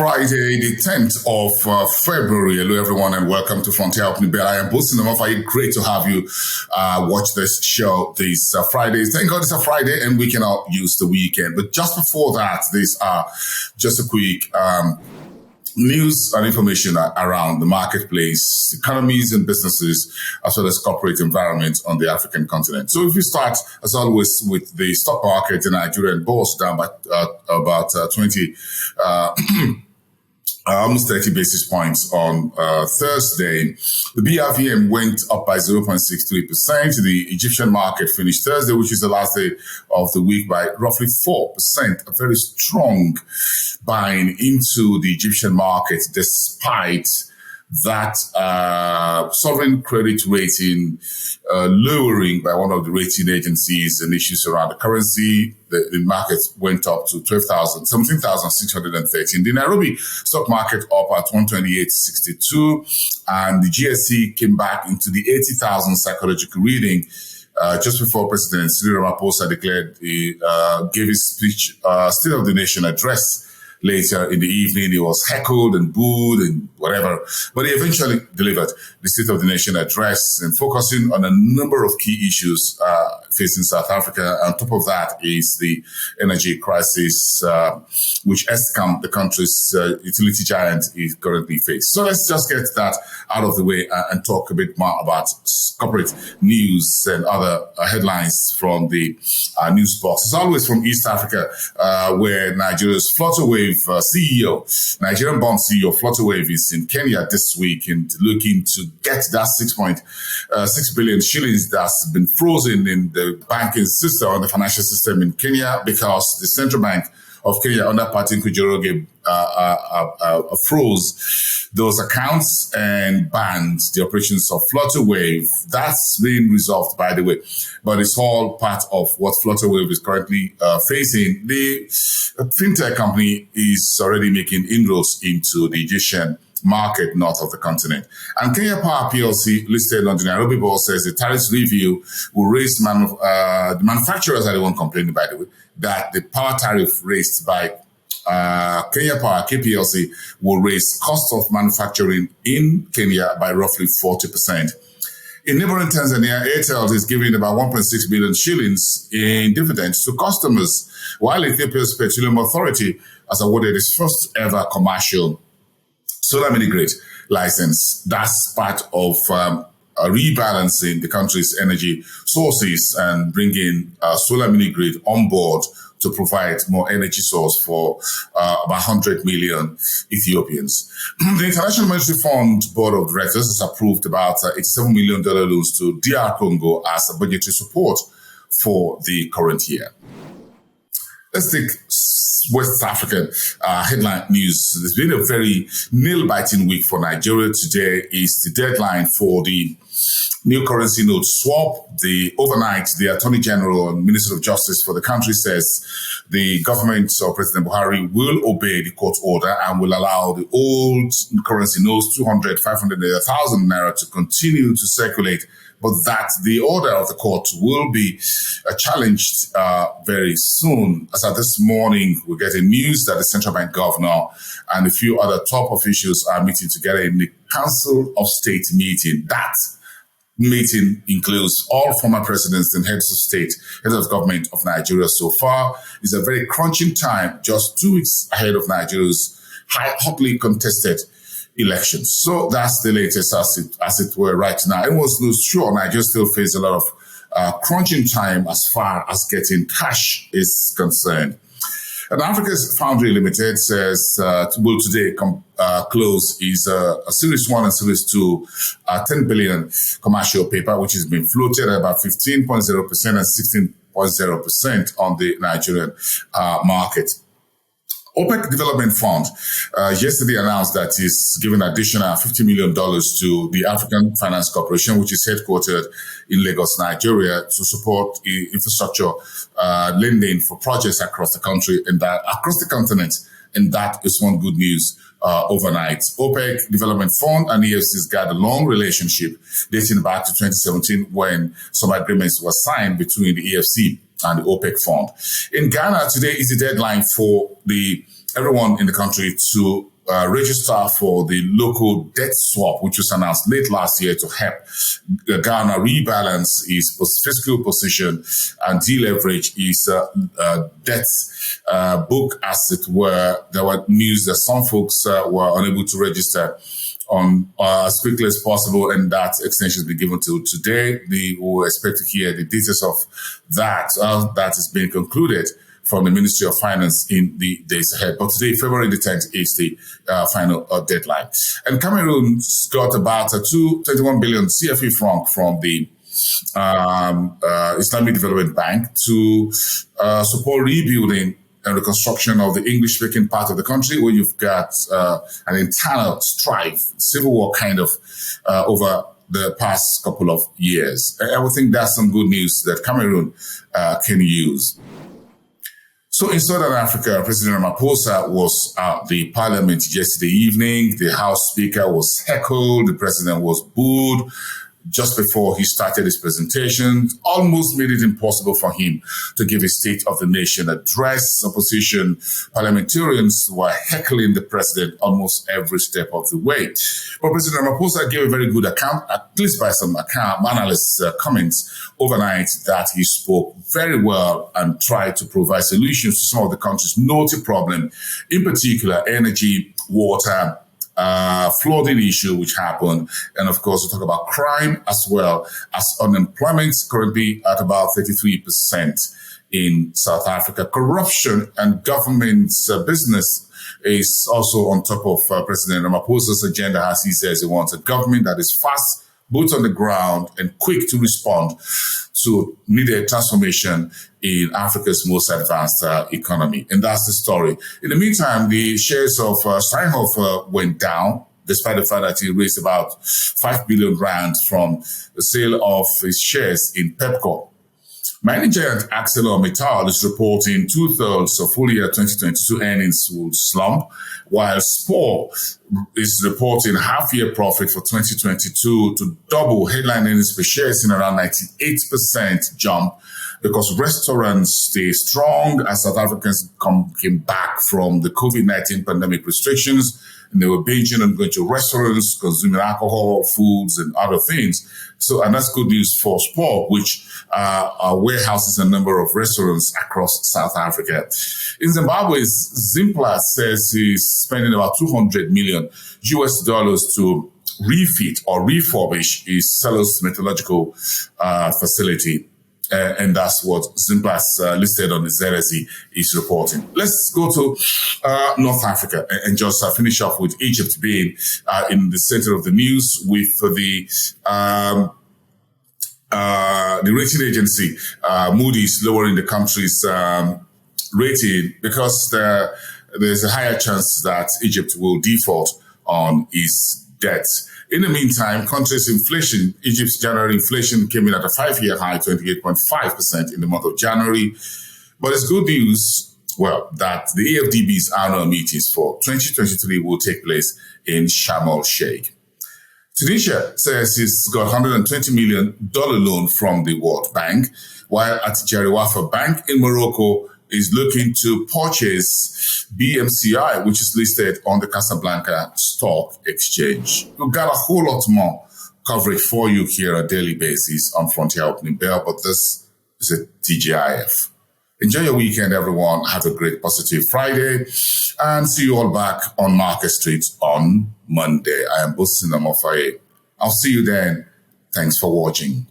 Friday, the 10th of February. Hello, everyone, and welcome to Frontier Opening Bell. I am boasting them off. Great to have you watch this show this Friday. Thank God it's a Friday and we can all use the weekend. But just before that, these are just a quick news and information around the marketplace, economies and businesses, as well as corporate environment on the African continent. So if we start, as always, with the stock market in Nigeria and bourse down by about 20, almost 30 basis points on Thursday. The BRVM went up by 0.63%. The Egyptian market finished Thursday, which is the last day of the week, by roughly 4%. A very strong buying into the Egyptian market, despite that sovereign credit rating lowering by one of the rating agencies and issues around the currency. The market went up to 17,613. The Nairobi stock market up at 128.62, and the GSE came back into the 80,000 psychological reading just before President Cyril Ramaphosa declared gave his speech, State of the Nation address. Later in the evening, he was heckled and booed and whatever, but he eventually delivered the State of the Nation address and focusing on a number of key issues facing South Africa. On top of that is the energy crisis, which Eskom, the country's utility giant, is currently facing. So let's just get that out of the way and talk a bit more about corporate news and other headlines from the news box. As always, from East Africa, where Nigeria's Flutterwave CEO, Nigerian bond CEO Flutterwave, is in Kenya this week and looking to get that 6.6 billion shillings that's been frozen in the banking system or the financial system in Kenya, because the central bank of Kenya under Martin Kujoroge froze those accounts and banned the operations of Flutterwave. That's been resolved, by the way, but it's all part of what Flutterwave is currently facing. The fintech company is already making inroads into the Egyptian market north of the continent. And Kenya Power PLC, listed on the Nairobi board, says the tariffs review will raise the manufacturers are the one complaining, by the way, that the power tariff raised by Kenya Power, KPLC, will raise cost of manufacturing in Kenya by roughly 40%. In neighboring Tanzania, Airtel is giving about 1.6 billion shillings in dividends to customers, while Ethiopia's Petroleum Authority has awarded its first ever commercial solar mini-grid license. That's part of rebalancing the country's energy sources and bringing solar mini-grid on board to provide more energy source for about 100 million Ethiopians. The International Monetary Fund Board of Directors has approved about $87 million loans to DR Congo as a budgetary support for the current year. Let's take West African headline news. There's been a very nail-biting week for Nigeria. Today is the deadline for the new currency note swap. Overnight, the Attorney General and Minister of Justice for the country says the government of President Buhari will obey the court order and will allow the old currency notes, 200, 500, 1,000 naira, to continue to circulate, but that the order of the court will be challenged very soon. As of this morning, we're getting news that the central bank governor and a few other top officials are meeting together in the Council of State meeting. That meeting includes all former presidents and heads of state, heads of government of Nigeria. So far, it's a very crunching time, just 2 weeks ahead of Nigeria's hotly contested elections. So that's the latest as it were right now. It was sure Nigeria still faces a lot of crunching time as far as getting cash is concerned. And Africa's Foundry Limited says will today close is a Series 1 and Series 2 10 billion commercial paper, which has been floated at about 15.0% and 16.0% on the Nigerian market. OPEC Development Fund yesterday announced that it's giving additional $50 million to the African Finance Corporation, which is headquartered in Lagos, Nigeria, to support infrastructure lending for projects across the country and across the continent. And that is one good news overnight. OPEC Development Fund and EFC's got a long relationship dating back to 2017 when some agreements were signed between the EFC and the OPEC Fund. In Ghana, today is the deadline for everyone in the country to register for the local debt swap, which was announced late last year to help Ghana rebalance its fiscal position and deleverage its debt book, as it were. There were news that some folks were unable to register on as quickly as possible, and that extension has been given till today. We will expect to hear the details of that. That is being concluded from the Ministry of Finance in the days ahead. But today, February the 10th, is the final deadline. And Cameroon's got about 21 billion CFA franc from the Islamic Development Bank to support rebuilding and reconstruction of the English-speaking part of the country, where you've got an internal strife, civil war kind of, over the past couple of years. I would think that's some good news that Cameroon can use. So in Southern Africa, President Ramaphosa was at the parliament yesterday evening. The House Speaker was heckled. The president was booed just before he started his presentation. Almost made it impossible for him to give a State of the Nation address. Opposition parliamentarians were heckling the president almost every step of the way. But President Ramaphosa gave a very good account, at least by some analysts' comments overnight, that he spoke very well and tried to provide solutions to some of the country's knotty problems, in particular energy, water, flooding issue which happened, and of course we talk about crime as well as unemployment, currently at about 33% in South Africa. Corruption and government's business is also on top of President Ramaphosa's agenda, as he says he wants a government that is fast, boots on the ground, and quick to respond to needed transformation in Africa's most advanced economy. And that's the story. In the meantime, the shares of Steinhoff went down, despite the fact that he raised about 5 billion rand from the sale of his shares in Pepco. Mining giant ArcelorMittal is reporting 2/3 of full year 2022 earnings will slump, while SPOR is reporting half-year profit for 2022 to double. Headline earnings per share is in around 98% jump, because restaurants stay strong as South Africans came back from the COVID-19 pandemic restrictions, and they were binging and going to restaurants, consuming alcohol, foods, and other things. So, and that's good news for SPOR, which warehouses a number of restaurants across South Africa. In Zimbabwe, Zimplats says he's spending about $200 million to refit or refurbish his Celos metallurgical facility. And that's what Zimplats listed on the ZSE is reporting. Let's go to North Africa and just finish off with Egypt being in the center of the news with the rating agency Moody's lowering the country's rating because there's a higher chance that Egypt will default on its debt. In the meantime, country's inflation, Egypt's January inflation came in at a 5-year high, 28.5% in the month of January. But it's good news, well, that the AFDB's annual meetings for 2023 will take place in Sharm el-Sheikh. Tunisia says it's got $120 million loan from the World Bank, while at Jariwafa Bank in Morocco is looking to purchase BMCI, which is listed on the Casablanca Stock Exchange. We've got a whole lot more coverage for you here on a daily basis on Frontier Opening Bell, but this is a TGIF. Enjoy your weekend, everyone. Have a great positive Friday, and see you all back on Market Street on Monday. I am Bosin Amofaye. I'll see you then. Thanks for watching.